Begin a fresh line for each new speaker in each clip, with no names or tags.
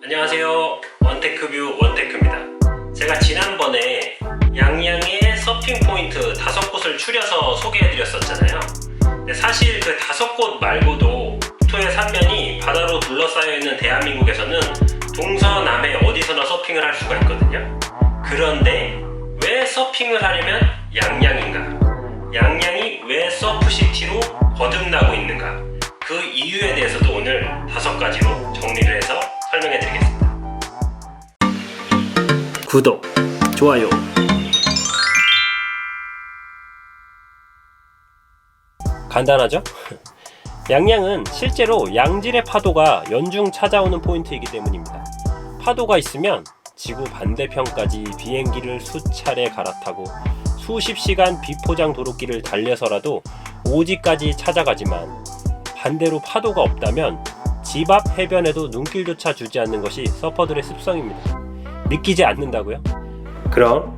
안녕하세요, 원테크뷰 원테크입니다. 제가 지난번에 양양의 서핑 포인트 5곳을 추려서 소개해드렸었잖아요. 근데 사실 그 5곳 말고도 국토의 삼면이 바다로 둘러싸여 있는 대한민국에서는 동서남해 어디서나 서핑을 할 수가 있거든요. 그런데 왜 서핑을 하려면 양양인가? 양양이 왜 서프시티로 거듭나고 있는가? 그 이유에 대해서도 오늘 5가지로 정리를 해서 설명해 드리겠습니다. 구독, 좋아요. 간단하죠? 양양은 실제로 양질의 파도가 연중 찾아오는 포인트이기 때문입니다. 파도가 있으면 지구 반대편까지 비행기를 수차례 갈아타고 수십 시간 비포장 도로길을 달려서라도 오지까지 찾아가지만, 반대로 파도가 없다면 집 앞 해변에도 눈길조차 주지 않는 것이 서퍼들의 습성입니다. 믿기지 않는다고요? 그럼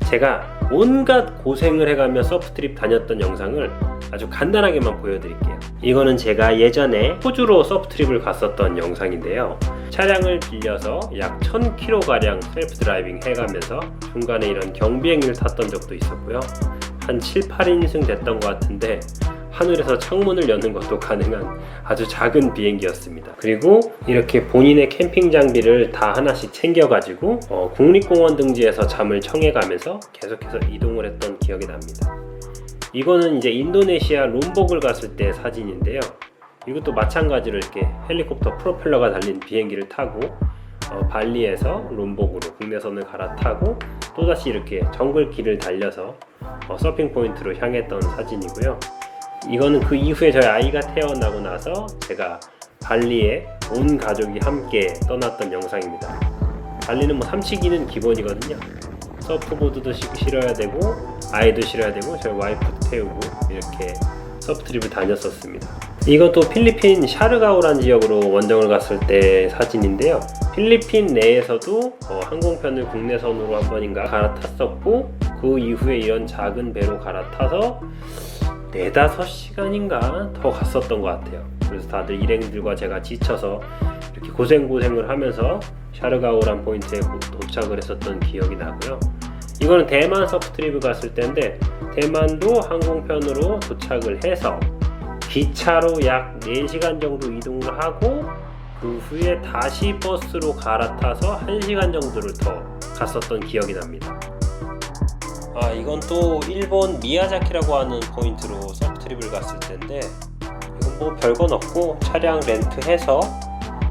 제가 온갖 고생을 해가며 서프트립 다녔던 영상을 아주 간단하게만 보여드릴게요. 이거는 제가 예전에 호주로 서프트립을 갔었던 영상인데요. 차량을 빌려서 약 1000km가량 셀프 드라이빙 해가면서 중간에 이런 경비행기를 탔던 적도 있었고요. 한 7, 8인승 됐던 것 같은데 하늘에서 창문을 여는 것도 가능한 아주 작은 비행기였습니다. 그리고 이렇게 본인의 캠핑 장비를 다 하나씩 챙겨가지고 국립공원 등지에서 잠을 청해가면서 계속해서 이동을 했던 기억이 납니다. 이거는 이제 인도네시아 롬복을 갔을 때 사진인데요. 이것도 마찬가지로 이렇게 헬리콥터 프로펠러가 달린 비행기를 타고 발리에서 롬복으로 국내선을 갈아타고 또다시 이렇게 정글길을 달려서 서핑 포인트로 향했던 사진이고요. 이거는 그 이후에 저희 아이가 태어나고 나서 제가 발리에 온 가족이 함께 떠났던 영상입니다. 발리는 뭐 삼치기는 기본이거든요. 서프보드도 실어야 되고 아이도 실어야 되고 저희 와이프도 태우고 이렇게 서프트립을 다녔었습니다. 이것도 필리핀 샤르가오라는 지역으로 원정을 갔을 때 사진인데요. 필리핀 내에서도 항공편을 국내선으로 한 번인가 갈아탔었고, 그 이후에 이런 작은 배로 갈아타서 4-5시간인가 더 갔었던 것 같아요. 그래서 다들 일행들과 제가 지쳐서 이렇게 고생을 하면서 샤르가오란 포인트에 도착을 했었던 기억이 나고요. 이거는 대만 서프트립을 갔을 때인데, 대만도 항공편으로 도착을 해서 기차로 약 4시간 정도 이동을 하고 그 후에 다시 버스로 갈아타서 1시간 정도를 더 갔었던 기억이 납니다. 이건 또 일본 미야자키라고 하는 포인트로 서프트립을 갔을 텐데, 이건 뭐 별건 없고 차량 렌트해서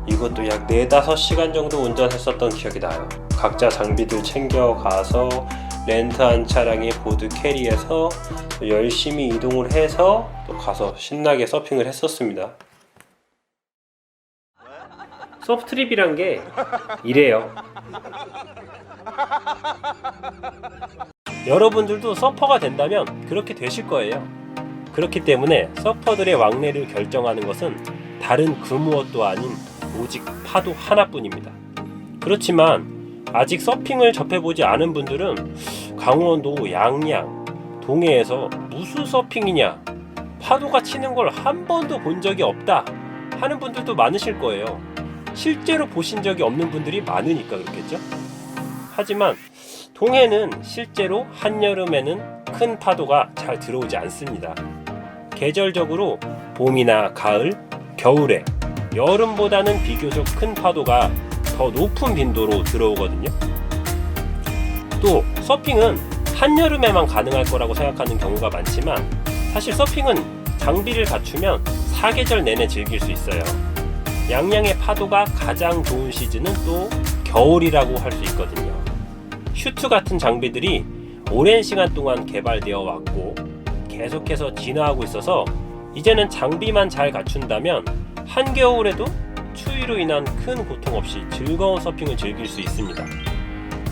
이것도 약 4-5시간 정도 운전했었던 기억이 나요. 각자 장비들 챙겨가서 렌트한 차량에 보드 캐리해서 열심히 이동을 해서 또 가서 신나게 서핑을 했었습니다. 서프트립이란 게 이래요. 여러분들도 서퍼가 된다면 그렇게 되실 거예요. 그렇기 때문에 서퍼들의 왕래를 결정하는 것은 다른 그 무엇도 아닌 오직 파도 하나뿐입니다. 그렇지만 아직 서핑을 접해보지 않은 분들은 강원도 양양, 동해에서 무슨 서핑이냐, 파도가 치는 걸 한 번도 본 적이 없다 하는 분들도 많으실 거예요. 실제로 보신 적이 없는 분들이 많으니까 그렇겠죠? 하지만 동해는 실제로 한여름에는 큰 파도가 잘 들어오지 않습니다. 계절적으로 봄이나 가을, 겨울에 여름보다는 비교적 큰 파도가 더 높은 빈도로 들어오거든요. 또 서핑은 한여름에만 가능할 거라고 생각하는 경우가 많지만, 사실 서핑은 장비를 갖추면 사계절 내내 즐길 수 있어요. 양양의 파도가 가장 좋은 시즌은 또 겨울이라고 할 수 있거든요. 슈트 같은 장비들이 오랜 시간 동안 개발되어 왔고 계속해서 진화하고 있어서 이제는 장비만 잘 갖춘다면 한겨울에도 추위로 인한 큰 고통 없이 즐거운 서핑을 즐길 수 있습니다.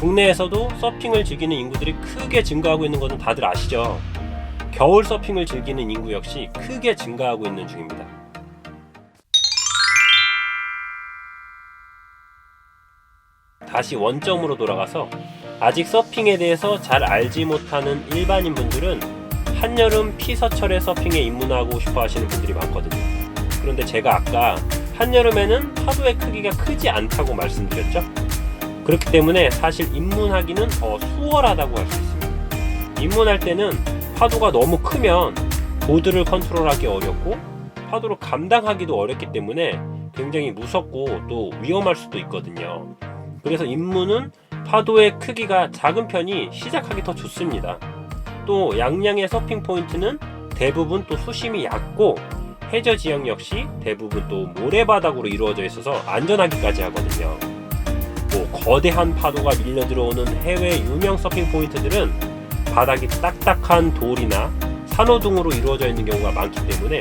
국내에서도 서핑을 즐기는 인구들이 크게 증가하고 있는 것은 다들 아시죠? 겨울 서핑을 즐기는 인구 역시 크게 증가하고 있는 중입니다. 다시 원점으로 돌아가서 아직 서핑에 대해서 잘 알지 못하는 일반인 분들은 한여름 피서철에 서핑에 입문하고 싶어 하시는 분들이 많거든요. 그런데 제가 아까 한여름에는 파도의 크기가 크지 않다고 말씀드렸죠. 그렇기 때문에 사실 입문하기는 더 수월하다고 할 수 있습니다. 입문할 때는 파도가 너무 크면 보드를 컨트롤하기 어렵고 파도를 감당하기도 어렵기 때문에 굉장히 무섭고 또 위험할 수도 있거든요. 그래서 입문은 파도의 크기가 작은 편이 시작하기 더 좋습니다. 또 양양의 서핑 포인트는 대부분 또 수심이 얕고 해저 지형 역시 대부분 또 모래바닥으로 이루어져 있어서 안전하기까지 하거든요. 뭐 거대한 파도가 밀려 들어오는 해외 유명 서핑 포인트들은 바닥이 딱딱한 돌이나 산호등으로 이루어져 있는 경우가 많기 때문에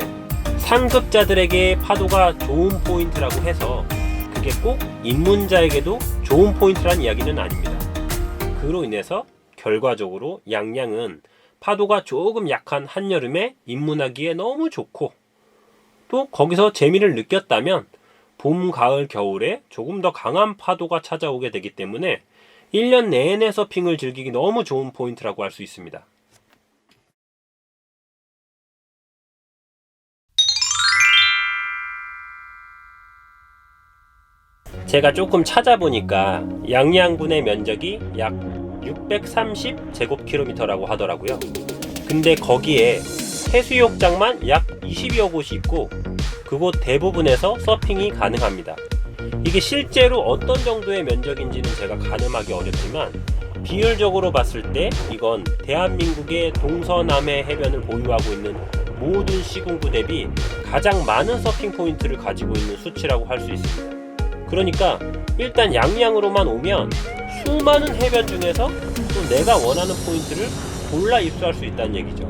상급자들에게 파도가 좋은 포인트라고 해서 그게 꼭 입문자에게도 좋은 포인트란 이야기는 아닙니다. 그로 인해서 결과적으로 양양은 파도가 조금 약한 한여름에 입문하기에 너무 좋고 또 거기서 재미를 느꼈다면 봄, 가을, 겨울에 조금 더 강한 파도가 찾아오게 되기 때문에 1년 내내 서핑을 즐기기 너무 좋은 포인트라고 할 수 있습니다. 제가 조금 찾아보니까 양양군의 면적이 약 630제곱킬로미터라고 하더라고요. 근데 거기에 해수욕장만 약 20여 곳이 있고 그곳 대부분에서 서핑이 가능합니다. 이게 실제로 어떤 정도의 면적인지는 제가 가늠하기 어렵지만 비율적으로 봤을 때 이건 대한민국의 동서남해 해변을 보유하고 있는 모든 시군구 대비 가장 많은 서핑 포인트를 가지고 있는 수치라고 할 수 있습니다. 그러니까 일단 양양으로만 오면 수많은 해변 중에서 또 내가 원하는 포인트를 골라 입수할 수 있다는 얘기죠.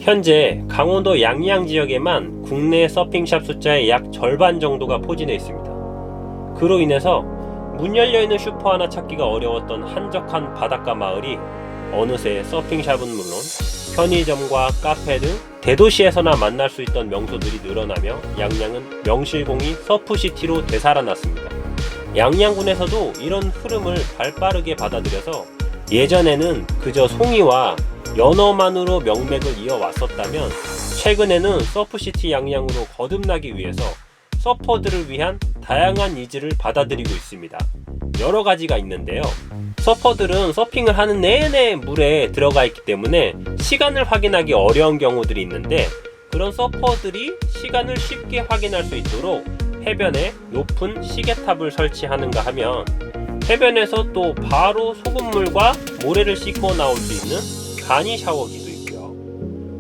현재 강원도 양양 지역에만 국내 서핑샵 숫자의 약 절반 정도가 포진해 있습니다. 그로 인해서 문 열려있는 슈퍼 하나 찾기가 어려웠던 한적한 바닷가 마을이 어느새 서핑샵은 물론 편의점과 카페 등 대도시에서나 만날 수 있던 명소들이 늘어나며 양양은 명실공히 서프시티로 되살아났습니다. 양양군에서도 이런 흐름을 발빠르게 받아들여서 예전에는 그저 송이와 연어만으로 명맥을 이어왔었다면 최근에는 서프시티 양양으로 거듭나기 위해서 서퍼들을 위한 다양한 니즈를 받아들이고 있습니다. 여러 가지가 있는데요. 서퍼들은 서핑을 하는 내내 물에 들어가 있기 때문에 시간을 확인하기 어려운 경우들이 있는데 그런 서퍼들이 시간을 쉽게 확인할 수 있도록 해변에 높은 시계탑을 설치하는가 하면 해변에서 또 바로 소금물과 모래를 씻고 나올 수 있는 간이 샤워기도 있고요.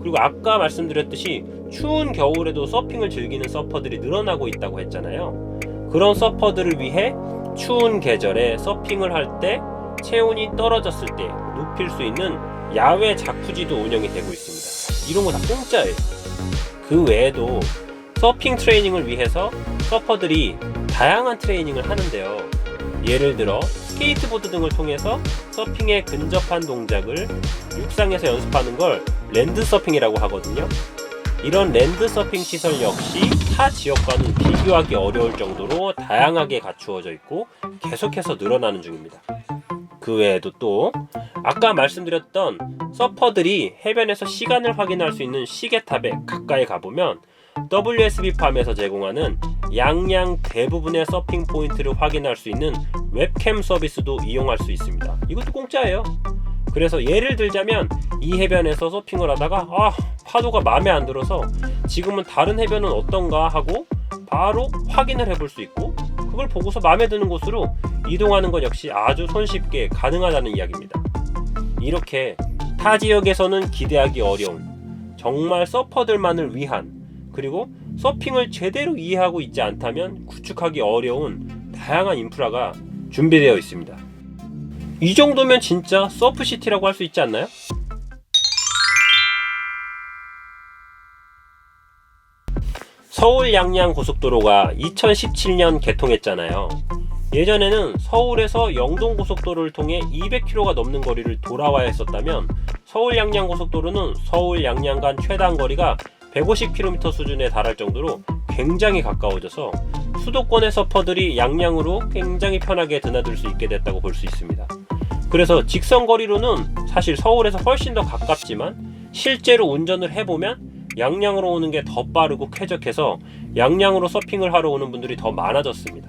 그리고 아까 말씀드렸듯이 추운 겨울에도 서핑을 즐기는 서퍼들이 늘어나고 있다고 했잖아요. 그런 서퍼들을 위해 추운 계절에 서핑을 할 때 체온이 떨어졌을 때 눕힐 수 있는 야외 자쿠지도 운영이 되고 있습니다. 이런 거 다 공짜예요. 그 외에도 서핑 트레이닝을 위해서 서퍼들이 다양한 트레이닝을 하는데요. 예를 들어 스케이트보드 등을 통해서 서핑에 근접한 동작을 육상에서 연습하는 걸 랜드 서핑이라고 하거든요. 이런 랜드 서핑 시설 역시 타 지역과는 비교하기 어려울 정도로 다양하게 갖추어져 있고 계속해서 늘어나는 중입니다. 그 외에도 또 아까 말씀드렸던 서퍼들이 해변에서 시간을 확인할 수 있는 시계탑에 가까이 가보면 WSB팜에서 제공하는 양양 대부분의 서핑 포인트를 확인할 수 있는 웹캠 서비스도 이용할 수 있습니다. 이것도 공짜예요. 그래서 예를 들자면 이 해변에서 서핑을 하다가 파도가 마음에 안 들어서 지금은 다른 해변은 어떤가 하고 바로 확인을 해볼 수 있고 그걸 보고서 마음에 드는 곳으로 이동하는 것 역시 아주 손쉽게 가능하다는 이야기입니다. 이렇게 타 지역에서는 기대하기 어려운 정말 서퍼들만을 위한 그리고 서핑을 제대로 이해하고 있지 않다면 구축하기 어려운 다양한 인프라가 준비되어 있습니다. 이 정도면 진짜 서프시티라고 할 수 있지 않나요? 서울 양양 고속도로가 2017년 개통했잖아요. 예전에는 서울에서 영동 고속도로를 통해 200km가 넘는 거리를 돌아와야 했었다면 서울 양양 고속도로는 서울 양양 간 최단 거리가 150km 수준에 달할 정도로 굉장히 가까워져서 수도권의 서퍼들이 양양으로 굉장히 편하게 드나들 수 있게 됐다고 볼 수 있습니다. 그래서 직선 거리로는 사실 서울에서 훨씬 더 가깝지만 실제로 운전을 해보면 양양으로 오는 게 더 빠르고 쾌적해서 양양으로 서핑을 하러 오는 분들이 더 많아졌습니다.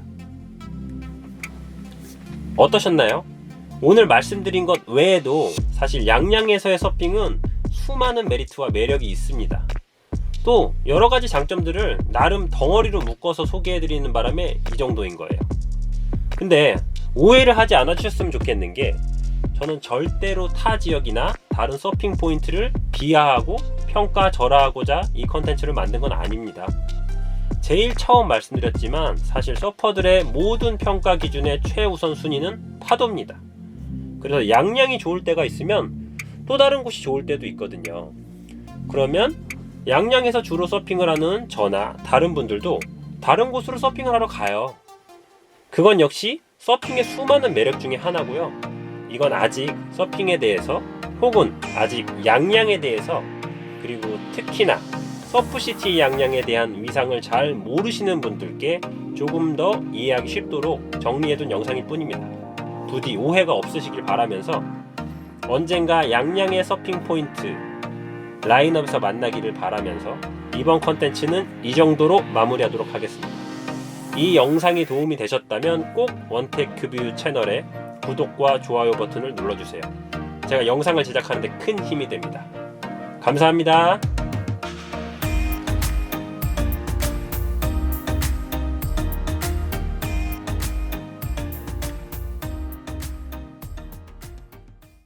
어떠셨나요? 오늘 말씀드린 것 외에도 사실 양양에서의 서핑은 수많은 메리트와 매력이 있습니다. 또 여러가지 장점들을 나름 덩어리로 묶어서 소개해드리는 바람에 이 정도인 거예요. 근데 오해를 하지 않아 주셨으면 좋겠는 게, 저는 절대로 타 지역이나 다른 서핑 포인트를 비하하고 평가절하하고자 이 컨텐츠를 만든 건 아닙니다. 제일 처음 말씀드렸지만 사실 서퍼들의 모든 평가 기준의 최우선 순위는 파도입니다. 그래서 양양이 좋을 때가 있으면 또 다른 곳이 좋을 때도 있거든요. 그러면 양양에서 주로 서핑을 하는 저나 다른 분들도 다른 곳으로 서핑을 하러 가요. 그건 역시 서핑의 수많은 매력 중에 하나고요. 이건 아직 서핑에 대해서 혹은 아직 양양에 대해서, 그리고 특히나 서프시티 양양에 대한 위상을 잘 모르시는 분들께 조금 더 이해하기 쉽도록 정리해둔 영상일 뿐입니다. 부디 오해가 없으시길 바라면서 언젠가 양양의 서핑 포인트 라인업에서 만나기를 바라면서 이번 컨텐츠는 이 정도로 마무리하도록 하겠습니다. 이 영상이 도움이 되셨다면 꼭 원테크뷰 채널에 구독과 좋아요 버튼을 눌러주세요. 제가 영상을 제작하는 데 큰 힘이 됩니다. 감사합니다.